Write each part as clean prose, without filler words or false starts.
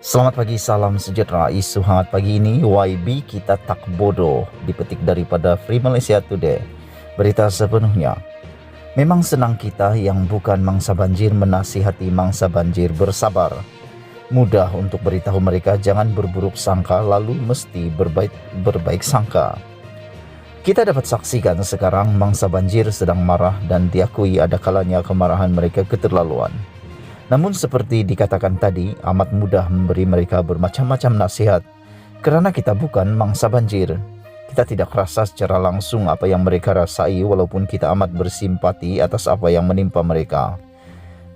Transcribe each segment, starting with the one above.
Selamat pagi, salam sejahtera. Isu hangat pagi ini, YB kita tak bodoh, dipetik daripada Free Malaysia Today. Berita sepenuhnya. Memang senang kita yang bukan mangsa banjir menasihati mangsa banjir bersabar. Mudah untuk beritahu mereka jangan berburuk sangka lalu mesti berbaik sangka. Kita dapat saksikan sekarang mangsa banjir sedang marah dan diakui ada kalanya kemarahan mereka keterlaluan. Namun seperti dikatakan tadi, amat mudah memberi mereka bermacam-macam nasihat kerana kita bukan mangsa banjir. Kita tidak rasa secara langsung apa yang mereka rasai walaupun kita amat bersimpati atas apa yang menimpa mereka.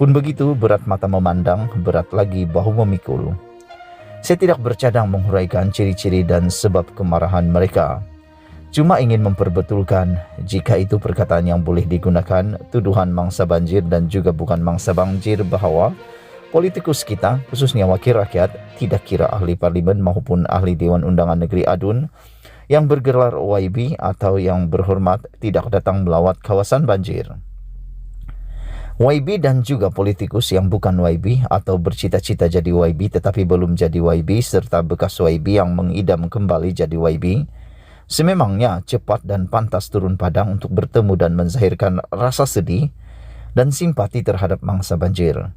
Pun begitu, berat mata memandang, berat lagi bahu memikul. Saya tidak bercadang menghuraikan ciri-ciri dan sebab kemarahan mereka. Cuma ingin memperbetulkan, jika itu perkataan yang boleh digunakan, tuduhan mangsa banjir dan juga bukan mangsa banjir bahawa politikus kita, khususnya wakil rakyat, tidak kira ahli parlimen maupun ahli Dewan Undangan Negeri ADUN, yang bergelar YB atau yang berhormat tidak datang melawat kawasan banjir. YB dan juga politikus yang bukan YB atau bercita-cita jadi YB tetapi belum jadi YB serta bekas YB yang mengidam kembali jadi YB, sememangnya cepat dan pantas turun padang untuk bertemu dan menzahirkan rasa sedih dan simpati terhadap mangsa banjir.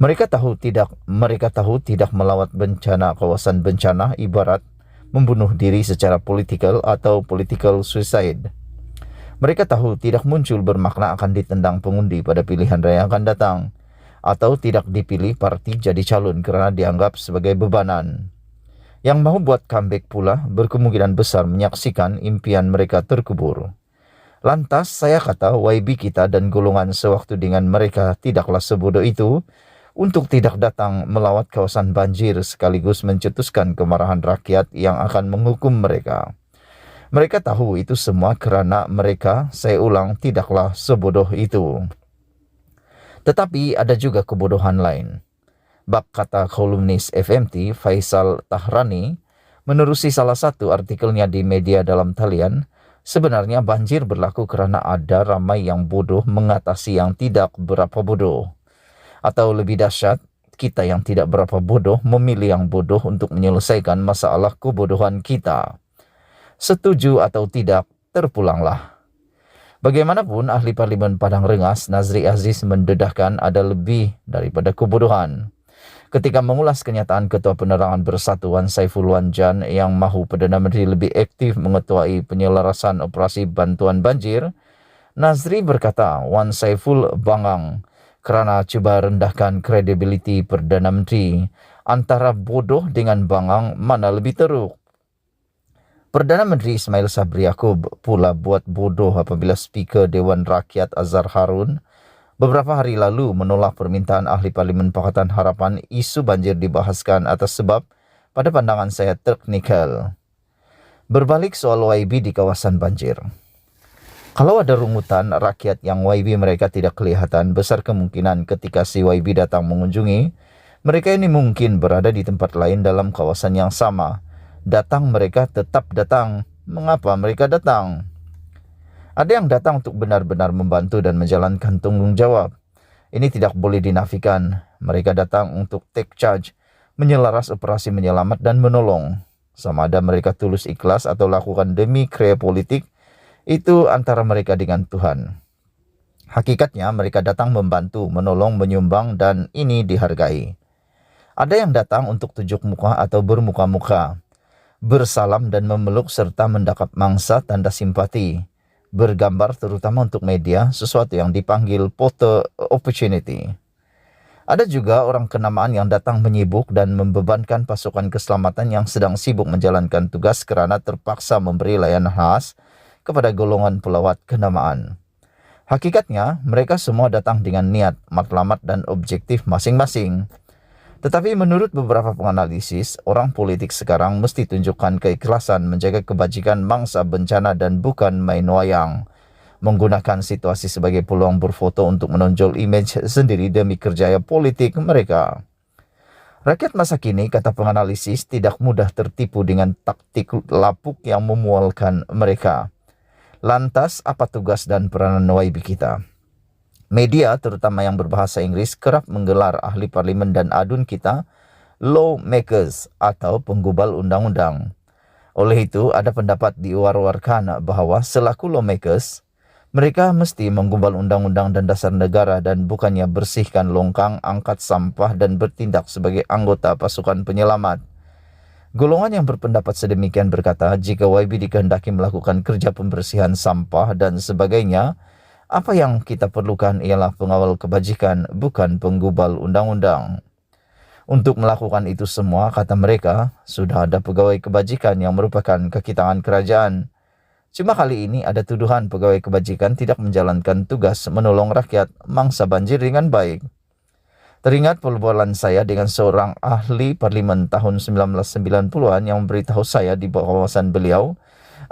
Mereka tahu tidak melawat bencana kawasan bencana ibarat membunuh diri secara politikal atau political suicide. Mereka tahu tidak muncul bermakna akan ditendang pengundi pada pilihan raya akan datang atau tidak dipilih parti jadi calon kerana dianggap sebagai bebanan. Yang mahu buat comeback pula berkemungkinan besar menyaksikan impian mereka terkubur. Lantas saya kata YB kita dan golongan sewaktu dengan mereka tidaklah sebodoh itu untuk tidak datang melawat kawasan banjir sekaligus mencetuskan kemarahan rakyat yang akan menghukum mereka. Mereka tahu itu semua kerana mereka, saya ulang, tidaklah sebodoh itu. Tetapi ada juga kebodohan lain. Bak kata kolumnis FMT Faisal Tahrani menerusi salah satu artikelnya di media dalam talian, sebenarnya banjir berlaku kerana ada ramai yang bodoh mengatasi yang tidak berapa bodoh. Atau lebih dahsyat, kita yang tidak berapa bodoh memilih yang bodoh untuk menyelesaikan masalah kebodohan kita. Setuju atau tidak, terpulanglah. Bagaimanapun, ahli Parlimen Padang Rengas Nazri Aziz mendedahkan ada lebih daripada kebodohan ketika mengulas kenyataan Ketua Penerangan Bersatu Wan Saiful Wan Jan yang mahu Perdana Menteri lebih aktif mengetuai penyelarasan operasi bantuan banjir. Nazri berkata Wan Saiful bangang kerana cuba rendahkan kredibiliti Perdana Menteri. Antara bodoh dengan bangang, mana lebih teruk? Perdana Menteri Ismail Sabri Yaakob pula buat bodoh apabila Speaker Dewan Rakyat Azhar Harun beberapa hari lalu menolak permintaan ahli Parlimen Pakatan Harapan isu banjir dibahaskan atas sebab pada pandangan saya teknikal. Berbalik soal YB di kawasan banjir. Kalau ada rungutan rakyat yang YB mereka tidak kelihatan, besar kemungkinan ketika si YB datang mengunjungi, mereka ini mungkin berada di tempat lain dalam kawasan yang sama. Datang mereka tetap datang. Mengapa mereka datang? Ada yang datang untuk benar-benar membantu dan menjalankan tanggung jawab. Ini tidak boleh dinafikan. Mereka datang untuk take charge, menyelaras operasi menyelamat dan menolong. Sama ada mereka tulus ikhlas atau lakukan demi kreya politik, itu antara mereka dengan Tuhan. Hakikatnya mereka datang membantu, menolong, menyumbang dan ini dihargai. Ada yang datang untuk tunjuk muka atau bermuka-muka, bersalam dan memeluk serta mendapat mangsa tanda simpati. Bergambar terutama untuk media, sesuatu yang dipanggil photo opportunity. Ada juga orang kenamaan yang datang menyibuk dan membebankan pasukan keselamatan yang sedang sibuk menjalankan tugas kerana terpaksa memberi layanan khas kepada golongan pelawat kenamaan. Hakikatnya, mereka semua datang dengan niat, matlamat dan objektif masing-masing. Tetapi menurut beberapa penganalisis, orang politik sekarang mesti tunjukkan keikhlasan menjaga kebajikan mangsa bencana dan bukan main wayang. Menggunakan situasi sebagai peluang berfoto untuk menonjol imej sendiri demi kerjaya politik mereka. Rakyat masa kini, kata penganalisis, tidak mudah tertipu dengan taktik lapuk yang memualkan mereka. Lantas, apa tugas dan peranan YB kita? Media, terutama yang berbahasa Inggris, kerap menggelar ahli parlimen dan ADUN kita lawmakers atau penggubal undang-undang. Oleh itu, ada pendapat diwar-warkan bahwa selaku lawmakers, mereka mesti menggubal undang-undang dan dasar negara dan bukannya bersihkan longkang, angkat sampah dan bertindak sebagai anggota pasukan penyelamat. Golongan yang berpendapat sedemikian berkata, jika YB dikehendaki melakukan kerja pembersihan sampah dan sebagainya, apa yang kita perlukan ialah pengawal kebajikan, bukan penggubal undang-undang. Untuk melakukan itu semua, kata mereka, sudah ada pegawai kebajikan yang merupakan kaki tangan kerajaan. Cuma kali ini ada tuduhan pegawai kebajikan tidak menjalankan tugas menolong rakyat mangsa banjir dengan baik. Teringat perbualan saya dengan seorang ahli parlimen tahun 1990-an yang memberitahu saya di kawasan beliau,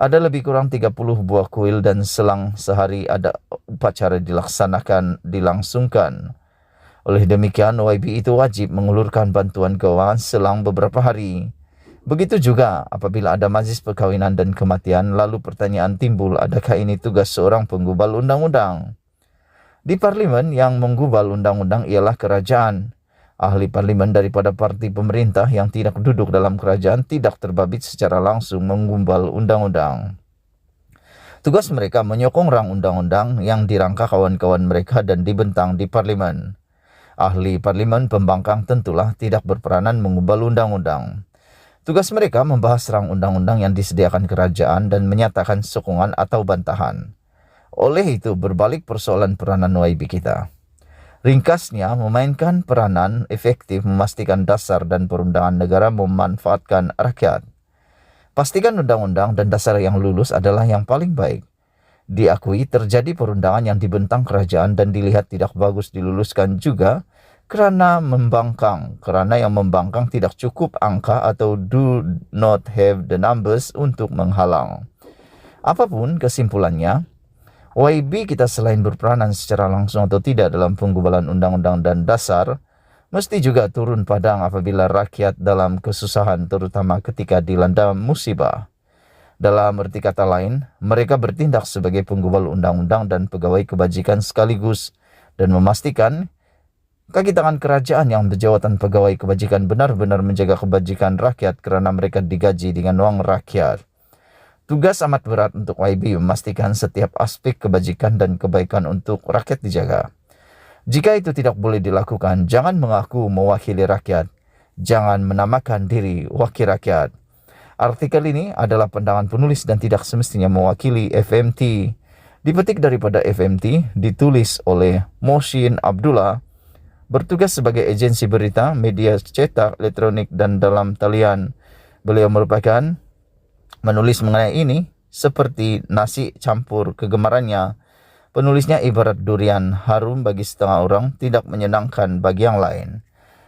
ada lebih kurang 30 buah kuil dan selang sehari ada upacara dilangsungkan. Oleh demikian, YB itu wajib mengulurkan bantuan keuangan selang beberapa hari. Begitu juga apabila ada majlis perkawinan dan kematian, lalu pertanyaan timbul, adakah ini tugas seorang penggubal undang-undang? Di parlimen yang menggubal undang-undang ialah kerajaan. Ahli parlimen daripada parti pemerintah yang tidak duduk dalam kerajaan tidak terbabit secara langsung menggubal undang-undang. Tugas mereka menyokong rang undang-undang yang dirangka kawan-kawan mereka dan dibentang di parlimen. Ahli parlimen pembangkang tentulah tidak berperanan mengubah undang-undang. Tugas mereka membahas rang undang-undang yang disediakan kerajaan dan menyatakan sokongan atau bantahan. Oleh itu, berbalik persoalan peranan YB kita. Ringkasnya, memainkan peranan efektif memastikan dasar dan perundangan negara memanfaatkan rakyat. Pastikan undang-undang dan dasar yang lulus adalah yang paling baik. Diakui terjadi perundangan yang dibentang kerajaan dan dilihat tidak bagus diluluskan juga, karena yang membangkang tidak cukup angka atau do not have the numbers untuk menghalang. Apapun kesimpulannya, YB kita selain berperanan secara langsung atau tidak dalam penggubalan undang-undang dan dasar, mesti juga turun padang apabila rakyat dalam kesusahan, terutama ketika dilanda musibah. Dalam arti kata lain, mereka bertindak sebagai penggubal undang-undang dan pegawai kebajikan sekaligus dan memastikan kaki tangan kerajaan yang berjawatan pegawai kebajikan benar-benar menjaga kebajikan rakyat karena mereka digaji dengan uang rakyat. Tugas amat berat untuk YB memastikan setiap aspek kebajikan dan kebaikan untuk rakyat dijaga. Jika itu tidak boleh dilakukan, jangan mengaku mewakili rakyat. Jangan menamakan diri wakil rakyat. Artikel ini adalah pandangan penulis dan tidak semestinya mewakili FMT. Dipetik daripada FMT, ditulis oleh Mohsin Abdullah, bertugas sebagai agensi berita, media cetak, elektronik, dan dalam talian. Beliau merupakan menulis mengenai ini seperti nasi campur kegemarannya. Penulisnya ibarat durian, harum bagi setengah orang, tidak menyenangkan bagi yang lain.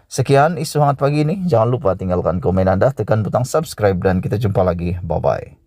Sekian isu hangat pagi ini. Jangan lupa tinggalkan komen Anda, tekan butang subscribe, dan kita jumpa lagi. Bye-bye.